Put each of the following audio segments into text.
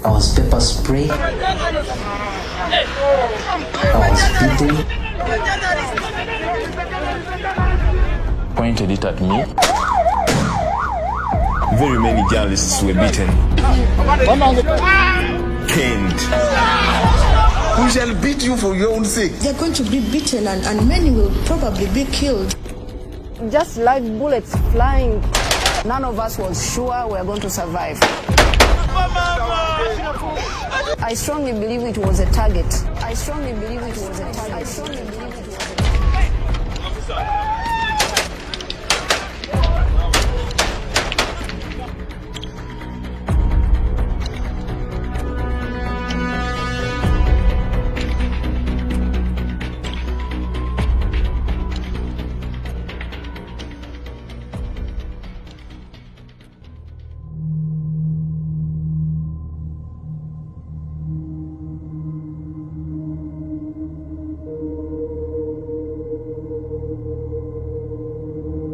I was pepper sprayed. I was beaten. Pointed it at me. Very many journalists were beaten. Caned. We shall beat you for your own sake. They're going to be beaten and many will probably be killed. Just live bullets flying. None of us was sure we were going to survive. I strongly believe it was a target. I strongly believe it was a target. I strongly believe it was a target.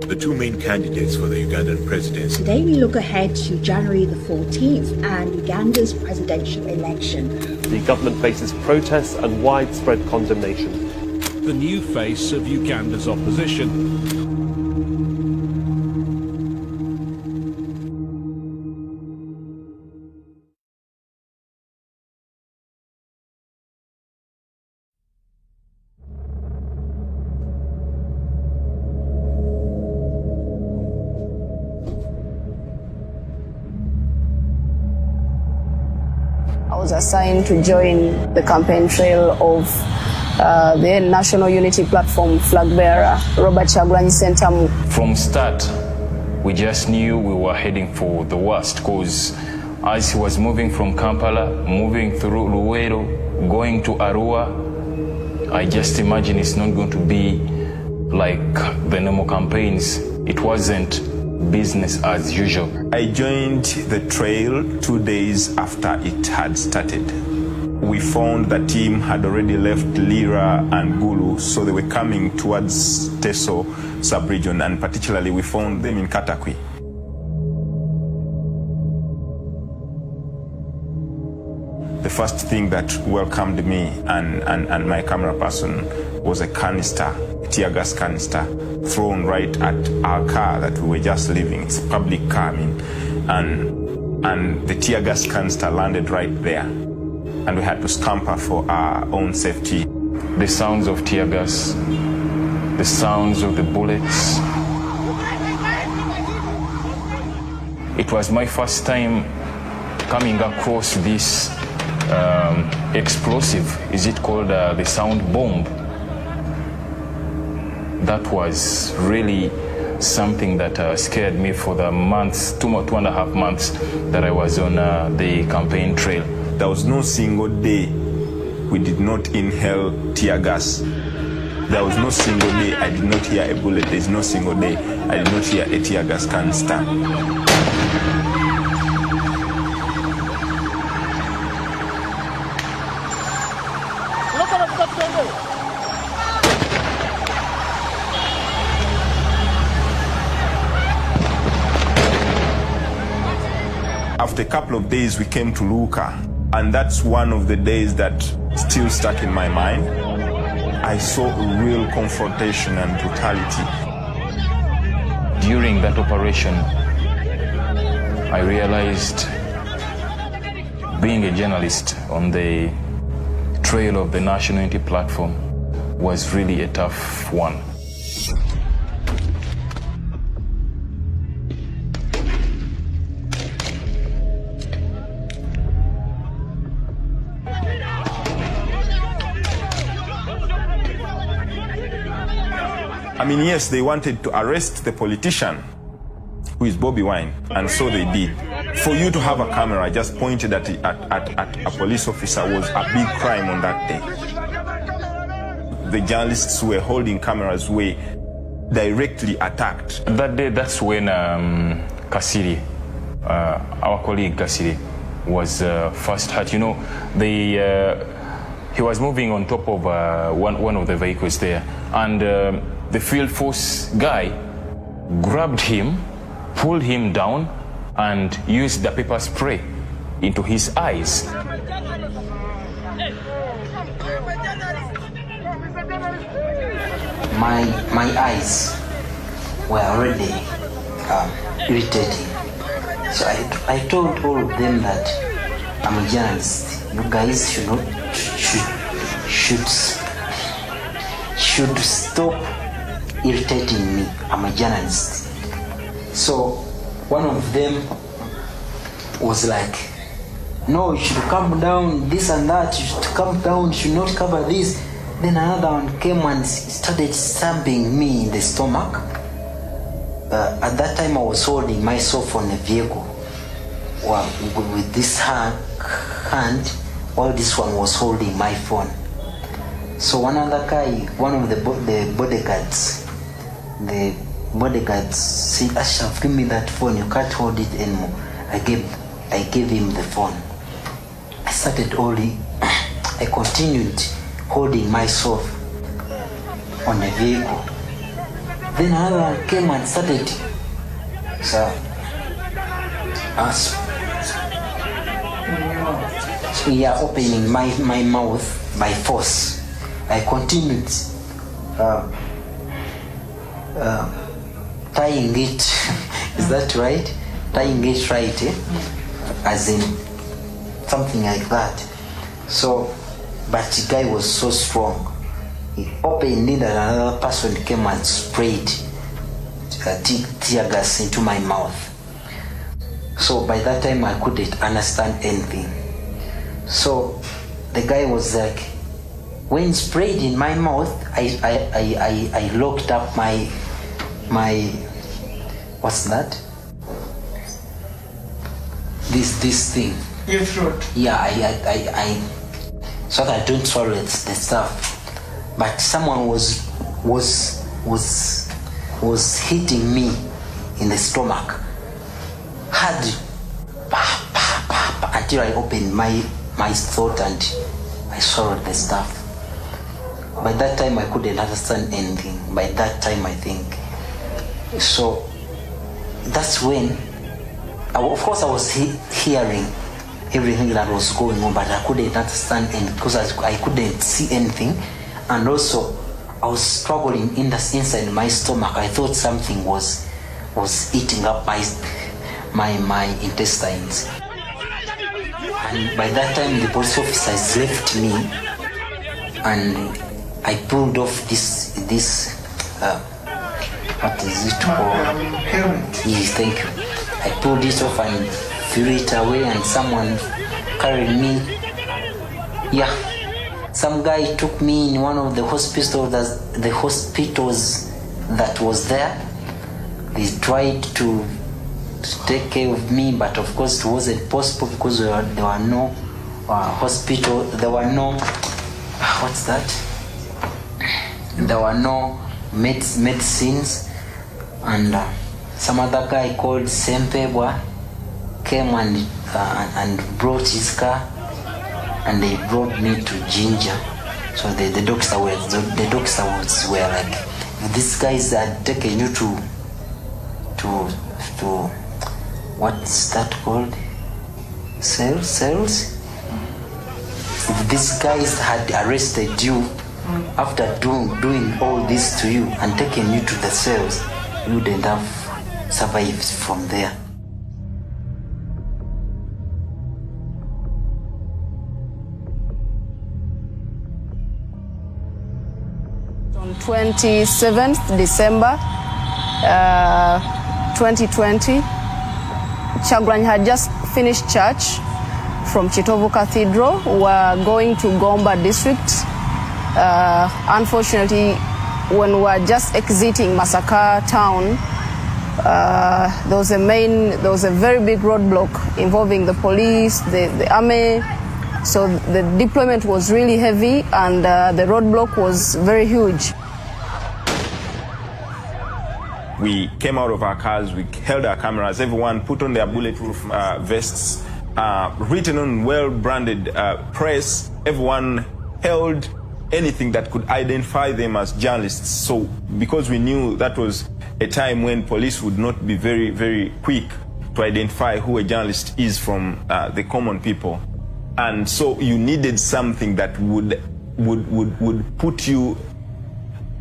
The two main candidates for the Ugandan presidency. Today we look ahead to January the 14th and Uganda's presidential election. The government faces protests and widespread condemnation. The new face of Uganda's opposition. I was assigned to join the campaign trail of the National Unity Platform flag bearer, Robert Kyagulanyi Ssentamu. From start, we just knew we were heading for the worst, because as he was moving from Kampala, moving through Luwero, going to Arua, I just imagine it's not going to be like the normal campaigns. It wasn't business as usual. I joined the trail 2 days after it had started. We found the team had already left Lira and Gulu, so they were coming towards Teso sub-region, and particularly we found them in Katakwi. The first thing that welcomed me and my camera person was a canister, a tear gas canister, thrown right at our car that we were just leaving. It's a public car, and the tear gas canister landed right there, and we had to scamper for our own safety. The sounds of tear gas, the sounds of the bullets. It was my first time coming across this explosive. Is it called the sound bomb? That was really something that scared me for the months, 2.5 months that I was on the campaign trail. There was no single day we did not inhale tear gas. There was no single day I did not hear a bullet. There's no single day I did not hear a tear gas canister. After a couple of days, we came to Luka, and that's one of the days that still stuck in my mind. I saw real confrontation and brutality. During that operation, I realized being a journalist on the trail of the National Unity Platform was really a tough one. I mean, yes, they wanted to arrest the politician, who is Bobi Wine, and so they did. For you to have a camera just pointed at a police officer was a big crime on that day. The journalists who were holding cameras were directly attacked. That day, that's when Kasiri, our colleague Kasiri, was first hurt. You know, he was moving on top of one of the vehicles there, and the field force guy grabbed him, pulled him down, and used the pepper spray into his eyes. My eyes were already irritating. So I told all of them that I'm a journalist. You guys should stop irritating me. I'm a journalist. So one of them was like, no, you should calm down, this and that, you should calm down, you should not cover this. Then another one came and started stabbing me in the stomach. At that time I was holding myself on a vehicle with this hand while this one was holding my phone. So one other guy, one of the bodyguards said, Ashraf, give me that phone, you can't hold it anymore. I gave him the phone. I started holding, I continued holding myself on the vehicle. Then another one came and started opening my mouth by force. I continued tying it, is that right? Tying it right, as in something like that. So, but the guy was so strong. He opened it and another person came and sprayed tear gas into my mouth. So by that time I couldn't understand anything. So the guy was like, when he sprayed in my mouth, I locked up my what's that? This thing. Your throat. Yeah, I so that I don't swallow the stuff. But someone was hitting me in the stomach hard, until I opened my throat and I swallowed the stuff. By that time I couldn't understand anything. By that time I think. So that's when, of course I was hearing everything that was going on, but I couldn't understand anything because I couldn't see anything. And also I was struggling inside my stomach. I thought something was eating up my intestines. And by that time the police officers left me and I pulled off this what is it called? Helmet. Yes, thank you. I pulled it off and threw it away and someone carried me. Yeah. Some guy took me in one of the hospitals that was there. They tried to take care of me, but of course it wasn't possible because there were no hospital. There were no what's that? There were no medicines, and some other guy called Sempebwa came and brought his car, and they brought me to Ginger. So the doctor was like, these guys had taken you to what's that called? Cells? If these guys had arrested you after doing all this to you and taken you to the cells, you wouldn't have survived from there. On 27th December 2020, Kyagulanyi had just finished church from Kitovu Cathedral. We were going to Gomba district. Unfortunately, when we were just exiting Masaka town, there was a very big roadblock involving the police, the army. So the deployment was really heavy and the roadblock was very huge. We came out of our cars, we held our cameras, everyone put on their bulletproof vests, written on well-branded press. Everyone held anything that could identify them as journalists. So because we knew that was a time when police would not be very, very quick to identify who a journalist is from the common people. And so you needed something that would put you,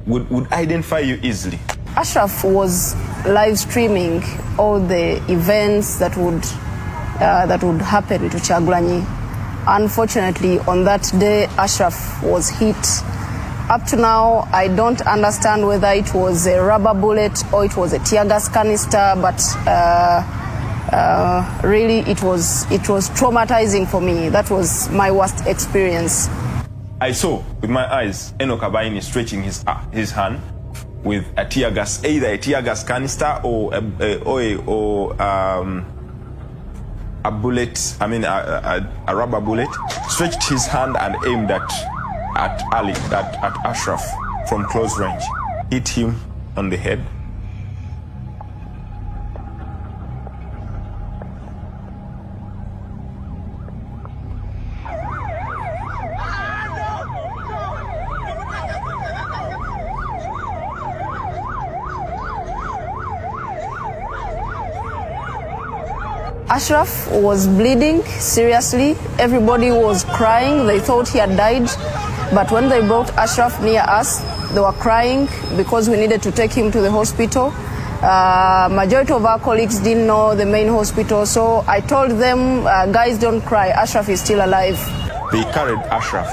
would identify you easily. Ashraf was live streaming all the events that would happen to Kyagulanyi. Unfortunately, on that day, Ashraf was hit. Up to now, I don't understand whether it was a rubber bullet or it was a tear gas canister, but really it was traumatizing for me. That was my worst experience. I saw with my eyes Enoch Abaini stretching his hand with a tear gas, either a tear gas canister or a bullet, a rubber bullet, stretched his hand and aimed at Ashraf from close range, hit him on the head. Ashraf was bleeding seriously. Everybody was crying. They thought he had died. But when they brought Ashraf near us, they were crying because we needed to take him to the hospital. Majority of our colleagues didn't know the main hospital, so I told them, guys, don't cry. Ashraf is still alive. They carried Ashraf.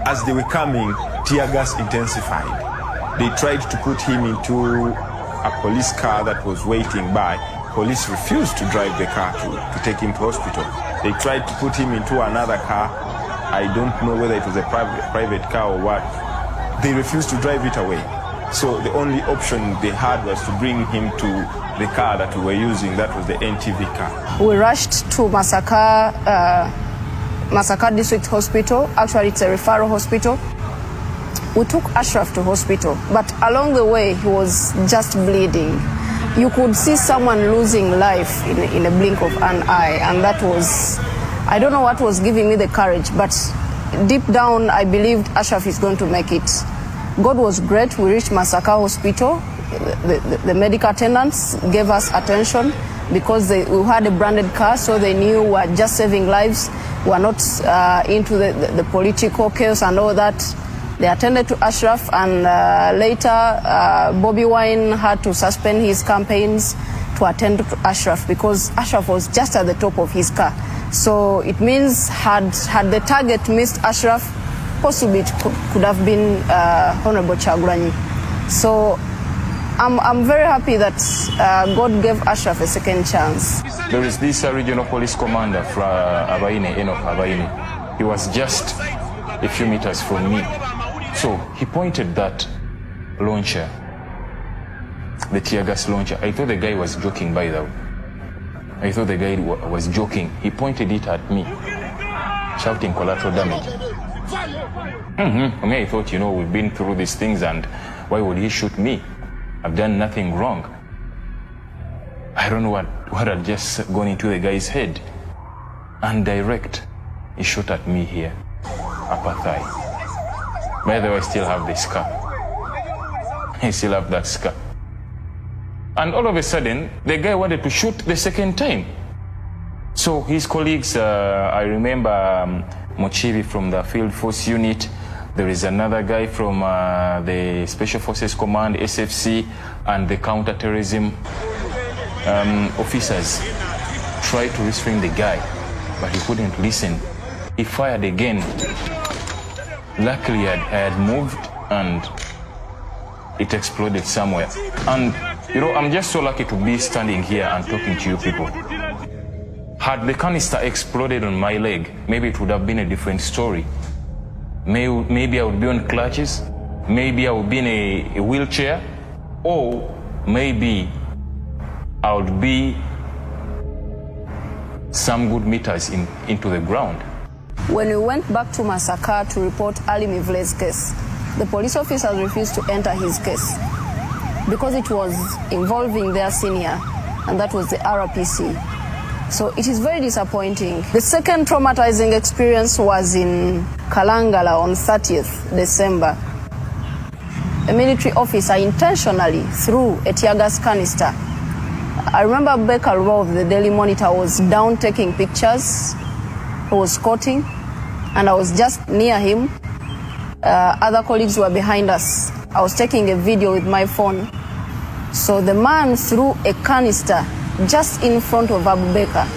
As they were coming, tear gas intensified. They tried to put him into a police car that was waiting by. Police refused to drive the car to take him to hospital. They tried to put him into another car. I don't know whether it was a private car or what. They refused to drive it away. So the only option they had was to bring him to the car that we were using. That was the NTV car. We rushed to Masaka District Hospital. Actually, it's a referral hospital. We took Ashraf to hospital, but along the way, he was just bleeding. You could see someone losing life in a blink of an eye, and that was, I don't know what was giving me the courage, but deep down I believed Ashraf is going to make it. God was great. We reached Masaka Hospital. The medical attendants gave us attention because we had a branded car, so they knew we were just saving lives. We were not into the political chaos and all that. They attended to Ashraf, and later Bobi Wine had to suspend his campaigns to attend to Ashraf because Ashraf was just at the top of his car. So it means had the target missed Ashraf, possibly it could have been Honorable Kyagulanyi. So I'm very happy that God gave Ashraf a second chance. There is this regional police commander from Abaine, Enoch Abaine. He was just a few meters from me. So he pointed that launcher, the tear gas launcher. I thought the guy was joking, by the way. I thought the guy was joking. He pointed it at me, shouting collateral damage. I mean, I thought, we've been through these things, and why would he shoot me? I've done nothing wrong. I don't know what had just gone into the guy's head. And direct, he shot at me here, upper thigh. By the way, I still have the scar. I still have that scar. And all of a sudden, the guy wanted to shoot the second time. So his colleagues, I remember Mochivi from the Field Force Unit. There is another guy from the Special Forces Command, SFC, and the counterterrorism officers tried to restrain the guy, but he couldn't listen. He fired again. Luckily, I had moved and it exploded somewhere. And, I'm just so lucky to be standing here and talking to you people. Had the canister exploded on my leg, maybe it would have been a different story. Maybe I would be on crutches, maybe I would be in a wheelchair, or maybe I would be some good meters into the ground. When we went back to Masaka to report Ali Mivle's case, the police officers refused to enter his case because it was involving their senior, and that was the RPC. So it is very disappointing. The second traumatizing experience was in Kalangala on 30th December. A military officer intentionally threw a tear gas canister I remember Abubakar of the Daily Monitor was down taking pictures. He was squatting, and I was just near him. Other colleagues were behind us. I was taking a video with my phone. So the man threw a canister just in front of Abubakar.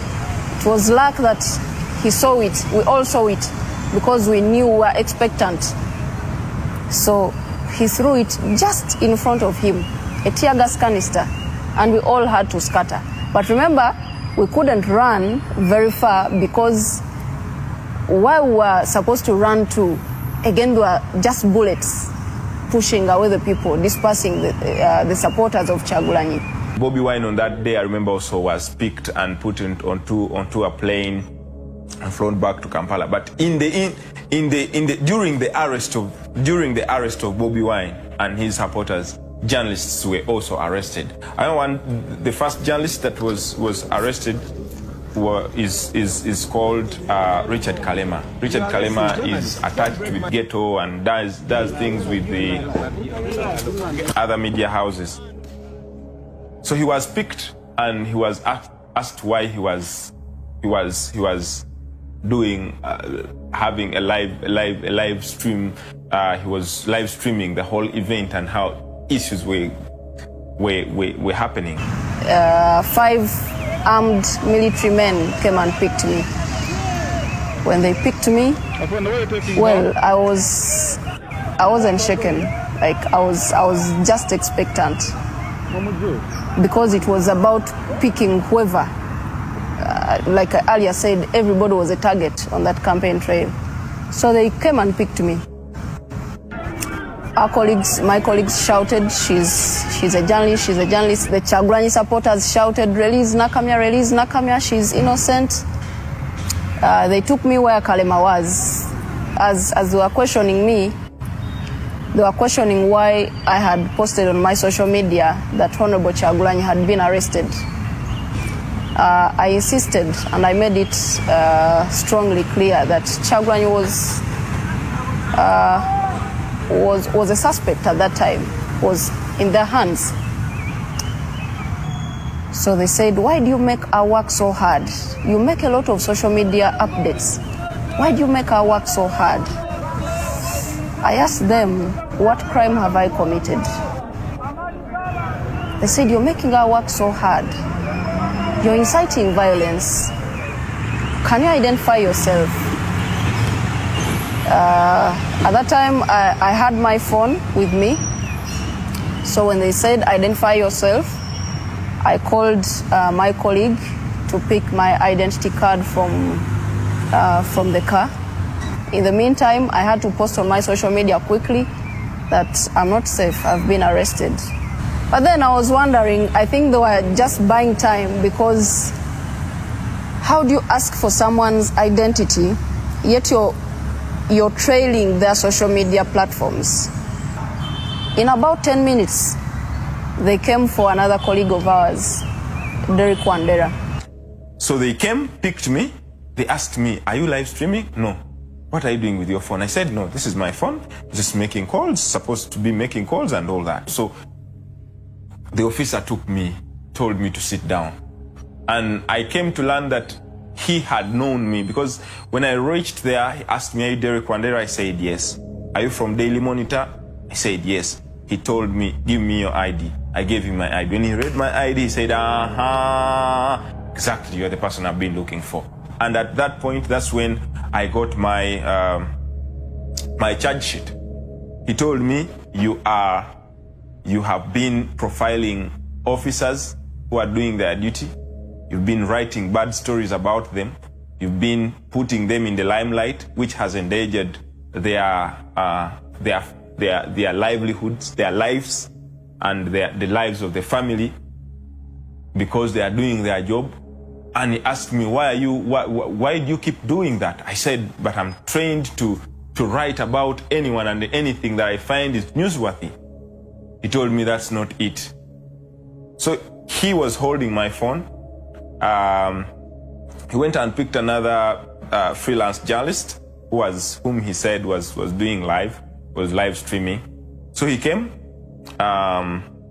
It was luck that he saw it. We all saw it because we knew we were expectant. So he threw it just in front of him, a tear gas canister, and we all had to scatter. But remember, we couldn't run very far because where we were supposed to run to, again, there were just bullets pushing away the people, dispersing the supporters of Kyagulanyi. Bobi Wine on that day, I remember, also was picked and put onto a plane and flown back to Kampala. But during the arrest of Bobi Wine and his supporters, journalists were also arrested. The first journalist that was arrested is called Richard Kalema. Richard Kalema is attached with Ghetto and does things with the other media houses. So he was picked and he was asked why he was doing having a live stream. He was live streaming the whole event and how issues were happening. 5 armed military men came and picked me. When they picked me, well, I wasn't shaken. Like I was just expectant because it was about picking whoever. Like I earlier said, everybody was a target on that campaign trail. So they came and picked me. My colleagues shouted, she's a journalist, she's a journalist. The Kyagulanyi supporters shouted, release Nakamya, she's innocent. They took me where Kalema was. As they were questioning me, they were questioning why I had posted on my social media that Honorable Kyagulanyi had been arrested. I insisted and I made it strongly clear that Kyagulanyi was a suspect at that time, was in their hands. So they said, why do you make our work so hard? You make a lot of social media updates. Why do you make our work so hard? I asked them, what crime have I committed? They said, you're making our work so hard. You're inciting violence. Can you identify yourself? At that time, I had my phone with me. So when they said, identify yourself, I called my colleague to pick my identity card from the car. In the meantime, I had to post on my social media quickly that I'm not safe, I've been arrested. But then I was wondering, I think they were just buying time, because how do you ask for someone's identity, yet you're trailing their social media platforms? In about 10 minutes, they came for another colleague of ours, Derek Wandera. So they came, picked me, they asked me, are you live streaming? No. What are you doing with your phone? I said, no, this is my phone, just making calls, supposed to be making calls and all that. So the officer took me, told me to sit down. And I came to learn that he had known me, because when I reached there, he asked me, are you Derek Wandera? I said, yes. Are you from Daily Monitor? I said, yes. He told me, give me your ID. I gave him my ID. When he read my ID, he said, exactly, you're the person I've been looking for. And at that point, that's when I got my my charge sheet. He told me, you have been profiling officers who are doing their duty. You've been writing bad stories about them. You've been putting them in the limelight, which has endangered their livelihoods, their lives, and the lives of the family, because they are doing their job. And he asked me, why do you keep doing that? I said, but I'm trained to write about anyone and anything that I find is newsworthy. He told me that's not it. So he was holding my phone. He went and picked another freelance journalist whom he said was doing live streaming. So he came,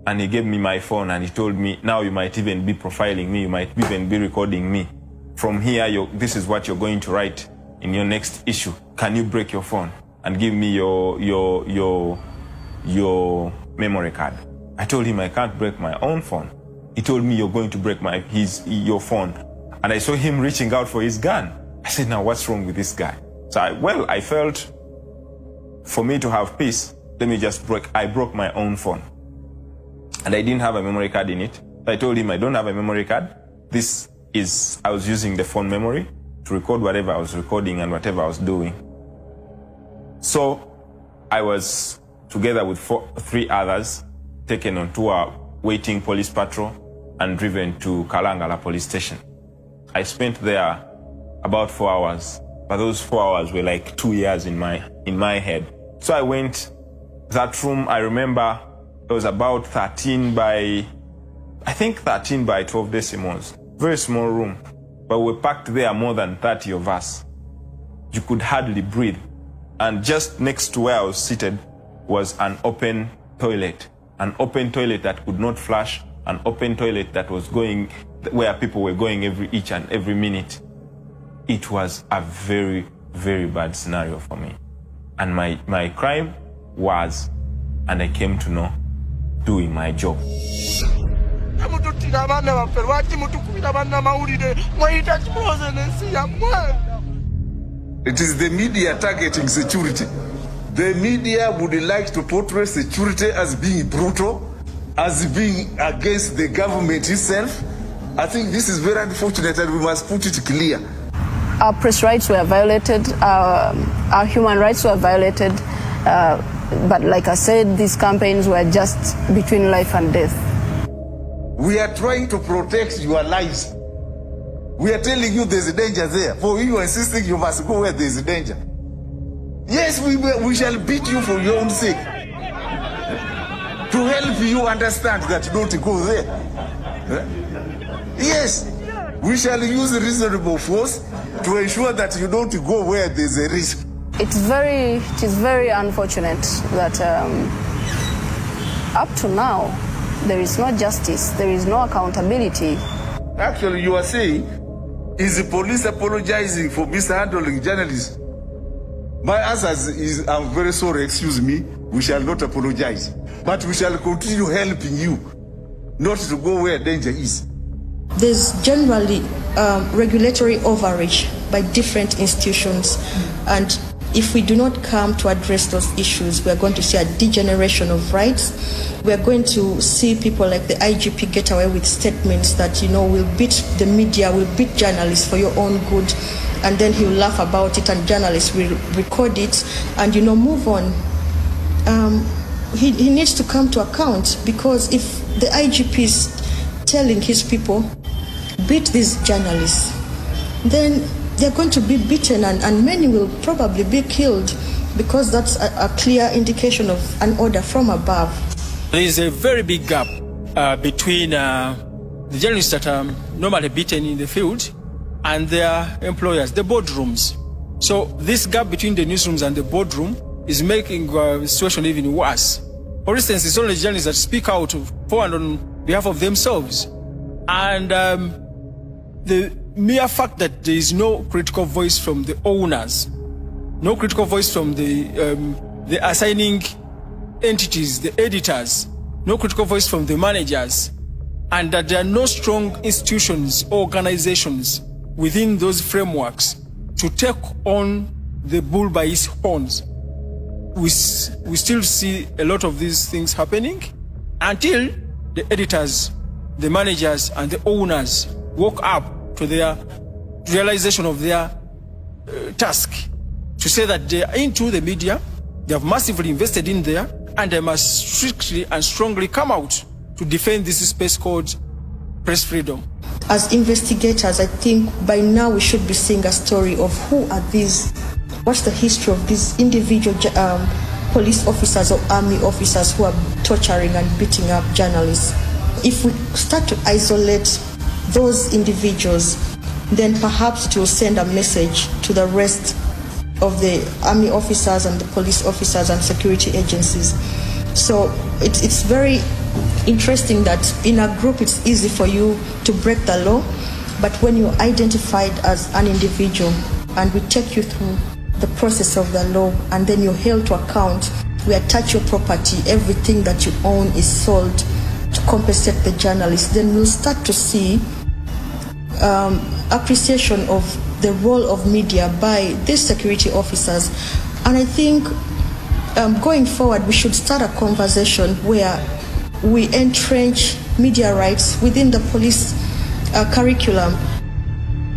and he gave me my phone and he told me, now you might even be profiling me, you might even be recording me. From here, this is what you're going to write in your next issue. Can you break your phone and give me your memory card? I told him I can't break my own phone. He told me you're going to break your phone. And I saw him reaching out for his gun. I said, now what's wrong with this guy? So I felt for me to have peace, I broke my own phone. And I didn't have a memory card in it. I told him I don't have a memory card. I was using the phone memory to record whatever I was recording and whatever I was doing. So I was together with 3 others, taken onto a waiting police patrol and driven to Kalangala police station. I spent there about 4 hours, but those 4 hours were like 2 years in my head. So I went, that room, I remember it was about 13 by 12 decimals. Very small room, but we were packed there more than 30 of us. You could hardly breathe. And just next to where I was seated was an open toilet that could not flush, an open toilet that was going where people were going each and every minute. It was a very, very bad scenario for me. And my crime was, and I came to know, doing my job. It is the media targeting security. The media would like to portray security as being brutal, as being against the government itself. I think this is very unfortunate and we must put it clear. Our press rights were violated, our human rights were violated, but like I said, these campaigns were just between life and death. We are trying to protect your lives. We are telling you there's a danger there. For you insisting you must go where there's a danger. Yes, we shall beat you for your own sake. To help you understand that you don't go there. Yes, we shall use reasonable force to ensure that you don't go where there's a risk. It is very unfortunate that up to now, there is no justice, there is no accountability. Actually, you are saying, is the police apologizing for mishandling journalists? My answer is, I'm very sorry, excuse me, we shall not apologize. But we shall continue helping you not to go where danger is. There's generally regulatory overreach by different institutions, and if we do not come to address those issues, we are going to see a degeneration of rights. We are going to see people like the IGP get away with statements that, will beat the media, will beat journalists for your own good, and then he'll laugh about it and journalists will record it and, move on. He needs to come to account, because if the IGP is telling his people, beat these journalists, then they're going to be beaten and many will probably be killed, because that's a clear indication of an order from above. There is a very big gap between the journalists that are normally beaten in the field and their employers, the boardrooms. So this gap between the newsrooms and the boardroom is making the situation even worse. For instance, it's only journalists that speak out for and on behalf of themselves. And the mere fact that there is no critical voice from the owners, no critical voice from the assigning entities, the editors, no critical voice from the managers, and that there are no strong institutions, organizations within those frameworks to take on the bull by its horns. We still see a lot of these things happening until the editors, the managers, and the owners woke up to their realization of their task, to say that they are into the media, they have massively invested in there, and they must strictly and strongly come out to defend this space called press freedom. As investigators, I think by now we should be seeing a story of who are these, what's the history of these individual police officers or army officers who are torturing and beating up journalists. If we start to isolate those individuals, then perhaps it will send a message to the rest of the army officers and the police officers and security agencies. So it's very interesting that in a group it's easy for you to break the law, but when you're identified as an individual and we take you through the process of the law and then you're held to account, we attach your property, everything that you own is sold to compensate the journalist, then we'll start to see appreciation of the role of media by these security officers. And I think going forward, we should start a conversation where we entrench media rights within the police curriculum.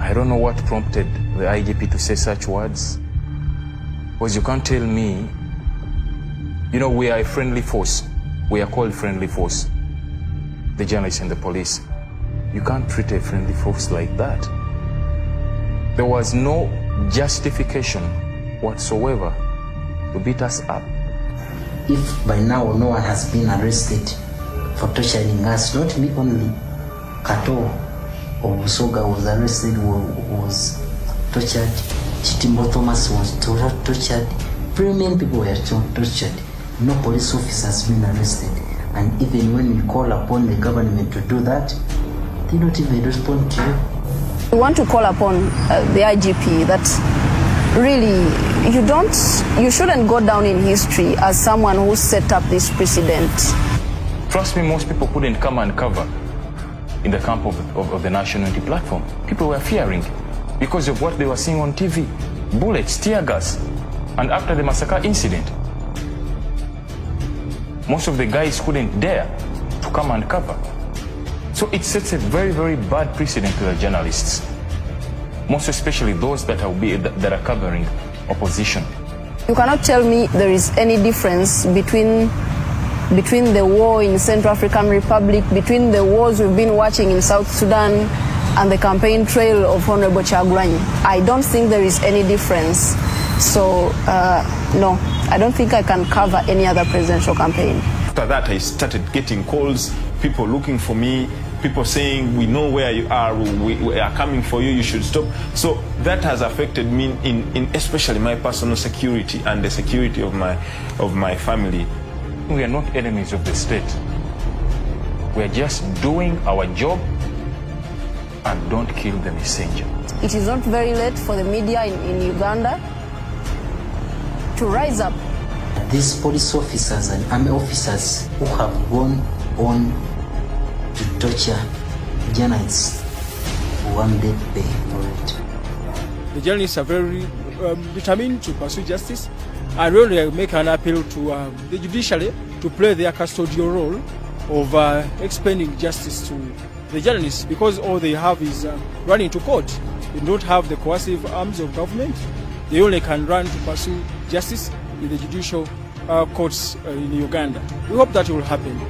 I don't know what prompted the IGP to say such words, because you can't tell me, you know, we are a friendly force. We are called friendly force, the journalists and the police. You can't treat a friendly force like that. There was no justification whatsoever to beat us up. If by now no one has been arrested for torturing us, not me only, Kato or Busoga was arrested, was tortured, Chitimbo Thomas was tortured, very many people were tortured. No police officer has been arrested. And even when we call upon the government to do that, they don't even respond to you. We want to call upon the IGP that really you shouldn't go down in history as someone who set up this precedent. Trust me, most people couldn't come and cover in the camp of the National Unity Platform. People were fearing because of what they were seeing on TV. Bullets, tear gas. And after the massacre incident, most of the guys couldn't dare to come and cover. So it sets a very, very bad precedent to the journalists, most especially those that are covering opposition. You cannot tell me there is any difference between the war in Central African Republic, between the wars we've been watching in South Sudan and the campaign trail of Honorable Kyagulanyi. I don't think there is any difference. So, no, I don't think I can cover any other presidential campaign. After that, I started getting calls, people looking for me, people saying, we know where you are, we are coming for you, you should stop. So that has affected me in especially my personal security and the security of my family. We are not enemies of the state. We are just doing our job, and don't kill the messenger. It is not very late for the media in Uganda to rise up. These police officers and army officers who have gone on to torture journalists one day pay for it. The journalists are very determined to pursue justice. I really make an appeal to the judiciary to play their custodial role of explaining justice to the journalists, because all they have is running to court. They don't have the coercive arms of government. They only can run to pursue justice in the judicial courts in Uganda. We hope that will happen.